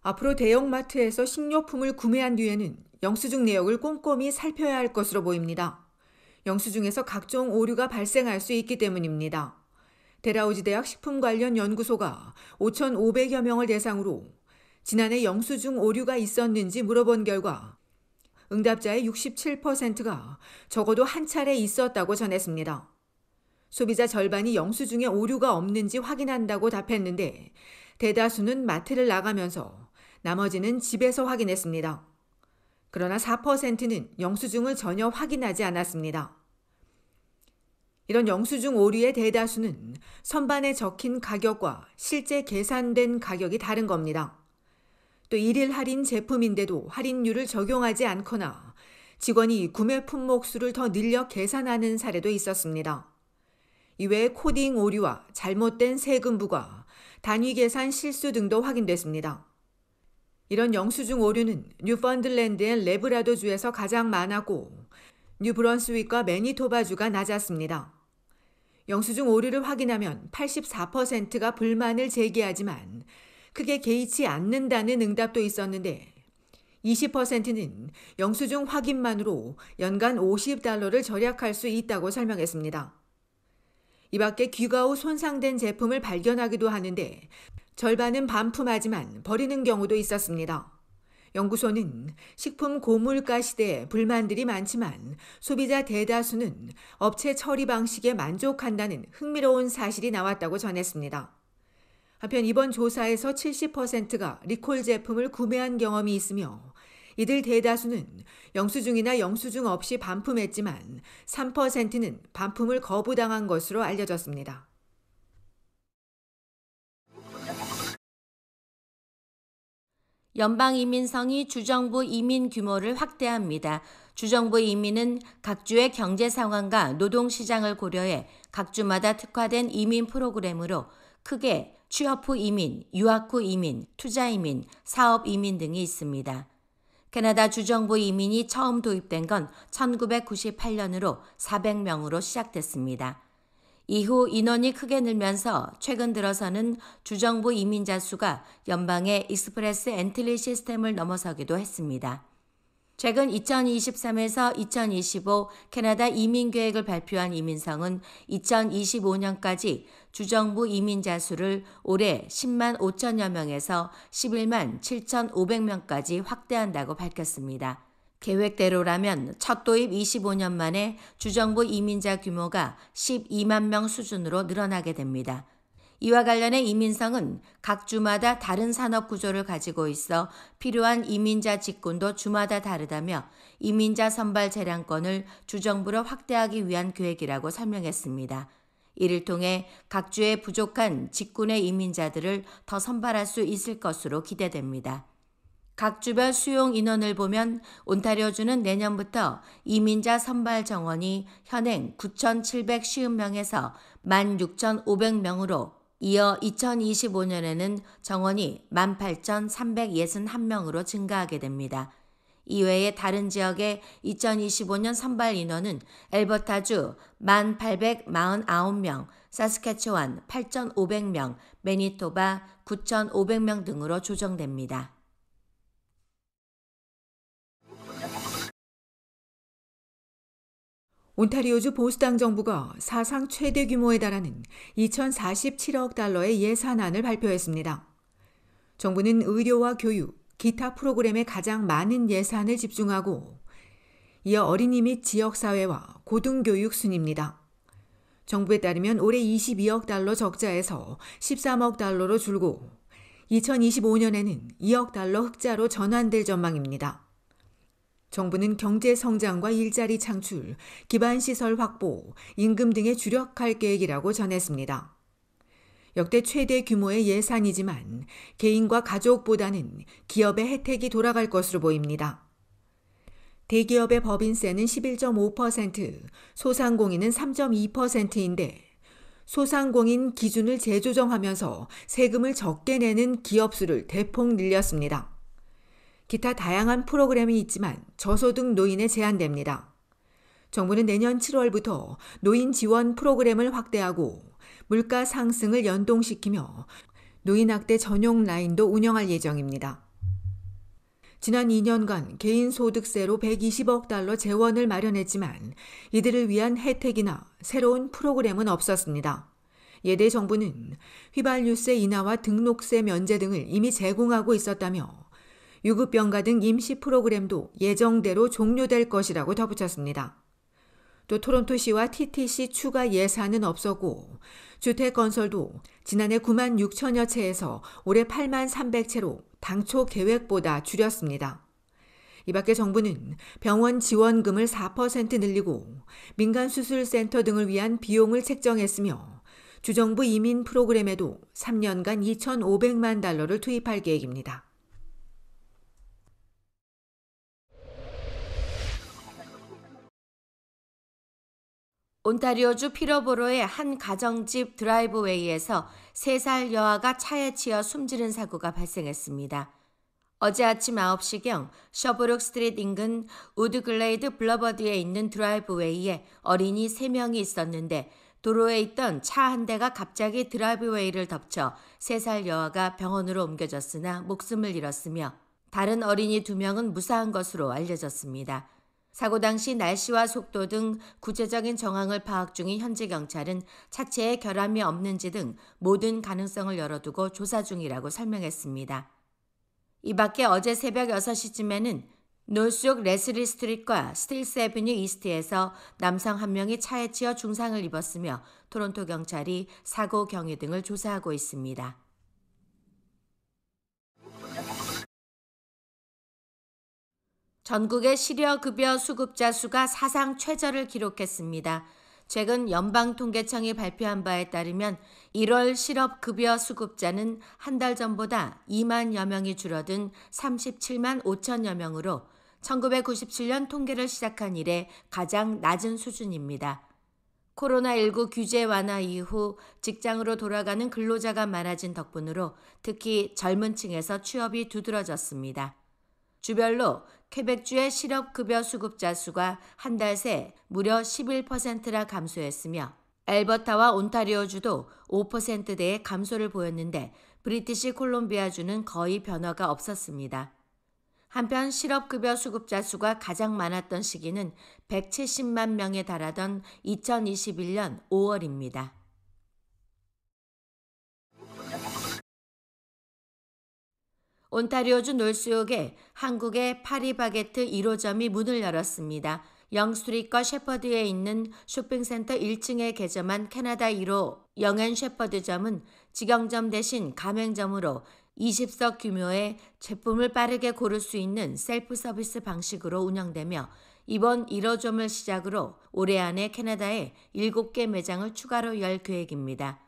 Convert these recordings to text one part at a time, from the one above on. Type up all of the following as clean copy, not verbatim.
앞으로 대형마트에서 식료품을 구매한 뒤에는 영수증 내역을 꼼꼼히 살펴야 할 것으로 보입니다. 영수증에서 각종 오류가 발생할 수 있기 때문입니다. 델하우지 대학 식품관련연구소가 5,500여 명을 대상으로 지난해 영수증 오류가 있었는지 물어본 결과 응답자의 67%가 적어도 한 차례 있었다고 전했습니다. 소비자 절반이 영수증에 오류가 없는지 확인한다고 답했는데 대다수는 마트를 나가면서 나머지는 집에서 확인했습니다. 그러나 4%는 영수증을 전혀 확인하지 않았습니다. 이런 영수증 오류의 대다수는 선반에 적힌 가격과 실제 계산된 가격이 다른 겁니다. 또 일일 할인 제품인데도 할인율을 적용하지 않거나 직원이 구매 품목 수를 더 늘려 계산하는 사례도 있었습니다. 이외에 코딩 오류와 잘못된 세금 부과, 단위 계산 실수 등도 확인됐습니다. 이런 영수증 오류는 뉴펀들랜드의 레브라도주에서 가장 많았고 뉴브런스윅과 매니토바주가 낮았습니다. 영수증 오류를 확인하면 84%가 불만을 제기하지만 크게 개의치 않는다는 응답도 있었는데 20%는 영수증 확인만으로 연간 $50를 절약할 수 있다고 설명했습니다. 이 밖에 귀가 후 손상된 제품을 발견하기도 하는데 절반은 반품하지만 버리는 경우도 있었습니다. 연구소는 식품 고물가 시대에 불만들이 많지만 소비자 대다수는 업체 처리 방식에 만족한다는 흥미로운 사실이 나왔다고 전했습니다. 한편 이번 조사에서 70%가 리콜 제품을 구매한 경험이 있으며 이들 대다수는 영수증이나 영수증 없이 반품했지만 3%는 반품을 거부당한 것으로 알려졌습니다. 연방이민성이 주정부 이민 규모를 확대합니다. 주정부 이민은 각 주의 경제 상황과 노동시장을 고려해 각 주마다 특화된 이민 프로그램으로 크게 취업 후 이민, 유학 후 이민, 투자 이민, 사업 이민 등이 있습니다. 캐나다 주정부 이민이 처음 도입된 건 1998년으로 400명으로 시작됐습니다. 이후 인원이 크게 늘면서 최근 들어서는 주정부 이민자 수가 연방의 익스프레스 엔트리 시스템을 넘어서기도 했습니다. 최근 2023에서 2025 캐나다 이민 계획을 발표한 이민성은 2025년까지 주정부 이민자 수를 올해 10만 5천여 명에서 11만 7,500명까지 확대한다고 밝혔습니다. 계획대로라면 첫 도입 25년 만에 주정부 이민자 규모가 12만 명 수준으로 늘어나게 됩니다. 이와 관련해 이민성은 각 주마다 다른 산업 구조를 가지고 있어 필요한 이민자 직군도 주마다 다르다며 이민자 선발 재량권을 주정부로 확대하기 위한 계획이라고 설명했습니다. 이를 통해 각 주의 부족한 직군의 이민자들을 더 선발할 수 있을 것으로 기대됩니다. 각 주별 수용 인원을 보면 온타리오주는 내년부터 이민자 선발 정원이 현행 9,750명에서 16,500명으로 이어 2025년에는 정원이 18,361명으로 증가하게 됩니다. 이외에 다른 지역의 2025년 선발 인원은 엘버타주 1,849명, 사스캐치완 8,500명, 매니토바 9,500명 등으로 조정됩니다. 온타리오주 보수당 정부가 사상 최대 규모에 달하는 2,047억 달러의 예산안을 발표했습니다. 정부는 의료와 교육, 기타 프로그램에 가장 많은 예산을 집중하고 이어 어린이 및 지역사회와 고등교육 순입니다. 정부에 따르면 올해 22억 달러 적자에서 13억 달러로 줄고 2025년에는 2억 달러 흑자로 전환될 전망입니다. 정부는 경제 성장과 일자리 창출, 기반시설 확보, 임금 등에 주력할 계획이라고 전했습니다. 역대 최대 규모의 예산이지만 개인과 가족보다는 기업의 혜택이 돌아갈 것으로 보입니다. 대기업의 법인세는 11.5%, 소상공인은 3.2%인데 소상공인 기준을 재조정하면서 세금을 적게 내는 기업 수를 대폭 늘렸습니다. 기타 다양한 프로그램이 있지만 저소득 노인에 제한됩니다. 정부는 내년 7월부터 노인 지원 프로그램을 확대하고 물가 상승을 연동시키며 노인학대 전용 라인도 운영할 예정입니다. 지난 2년간 개인 소득세로 120억 달러 재원을 마련했지만 이들을 위한 혜택이나 새로운 프로그램은 없었습니다. 예대 정부는 휘발유세 인하와 등록세 면제 등을 이미 제공하고 있었다며 유급병가 등 임시 프로그램도 예정대로 종료될 것이라고 덧붙였습니다. 또 토론토시와 TTC 추가 예산은 없었고 주택 건설도 지난해 9만 6천여 채에서 올해 8만 300채로 당초 계획보다 줄였습니다. 이 밖에 정부는 병원 지원금을 4% 늘리고 민간수술센터 등을 위한 비용을 책정했으며 주정부 이민 프로그램에도 3년간 2,500만 달러를 투입할 계획입니다. 온타리오주 피러보로의 한 가정집 드라이브웨이에서 3살 여아가 차에 치여 숨지는 사고가 발생했습니다. 어제 아침 9시경 셔브룩 스트리트 인근 우드글레이드 블러버드에 있는 드라이브웨이에 어린이 3명이 있었는데 도로에 있던 차 한 대가 갑자기 드라이브웨이를 덮쳐 3살 여아가 병원으로 옮겨졌으나 목숨을 잃었으며 다른 어린이 2명은 무사한 것으로 알려졌습니다. 사고 당시 날씨와 속도 등 구체적인 정황을 파악 중인 현지 경찰은 차체에 결함이 없는지 등 모든 가능성을 열어두고 조사 중이라고 설명했습니다. 이 밖에 어제 새벽 6시쯤에는 노스욕 레슬리 스트리트과 스틸스 애비뉴 이스트에서 남성 1명이 차에 치여 중상을 입었으며 토론토 경찰이 사고 경위 등을 조사하고 있습니다. 전국의 실여급여 수급자 수가 사상 최저를 기록했습니다. 최근 연방통계청이 발표한 바에 따르면 1월 실업급여 수급자는 한 달 전보다 2만여 명이 줄어든 37만 5천여 명으로 1997년 통계를 시작한 이래 가장 낮은 수준입니다. 코로나19 규제 완화 이후 직장으로 돌아가는 근로자가 많아진 덕분으로 특히 젊은 층에서 취업이 두드러졌습니다. 주별로 퀘벡주의 실업급여 수급자 수가 한 달 새 무려 11%나 감소했으며 엘버타와 온타리오주도 5%대의 감소를 보였는데 브리티시 콜롬비아주는 거의 변화가 없었습니다. 한편 실업급여 수급자 수가 가장 많았던 시기는 170만 명에 달하던 2021년 5월입니다. 온타리오주 놀스욕에 한국의 파리바게트 1호점이 문을 열었습니다. 영스트리트과 셰퍼드에 있는 쇼핑센터 1층에 개점한 캐나다 1호 영앤셰퍼드점은 직영점 대신 가맹점으로 20석 규모의 제품을 빠르게 고를 수 있는 셀프 서비스 방식으로 운영되며 이번 1호점을 시작으로 올해 안에 캐나다에 7개 매장을 추가로 열 계획입니다.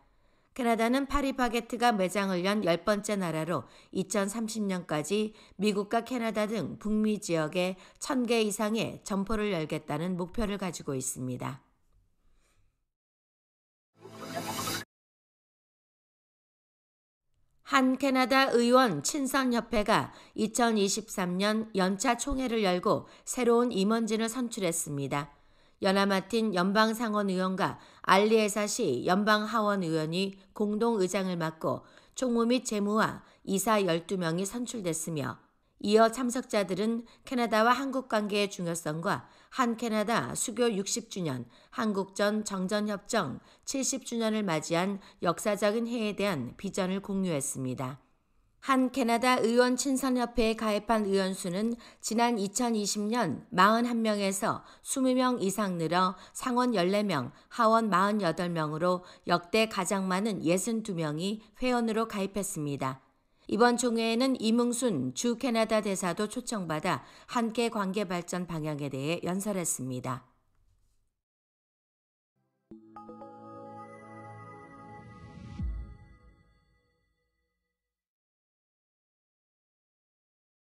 캐나다는 파리바게트가 매장을 연 10번째 나라로 2030년까지 미국과 캐나다 등 북미 지역에 1,000개 이상의 점포를 열겠다는 목표를 가지고 있습니다. 한 캐나다 의원 친선협회가 2023년 연차 총회를 열고 새로운 임원진을 선출했습니다. 연하 마틴 연방상원 의원과 알리에사시 연방하원 의원이 공동 의장을 맡고 총무 및 재무와 이사 12명이 선출됐으며 이어 참석자들은 캐나다와 한국 관계의 중요성과 한 캐나다 수교 60주년, 한국전 정전협정 70주년을 맞이한 역사적인 해에 대한 비전을 공유했습니다. 한 캐나다 의원 친선협회에 가입한 의원 수는 지난 2020년 41명에서 20명 이상 늘어 상원 14명, 하원 48명으로 역대 가장 많은 62명이 회원으로 가입했습니다. 이번 총회에는 이뭉순 주 캐나다 대사도 초청받아 한께 관계 발전 방향에 대해 연설했습니다.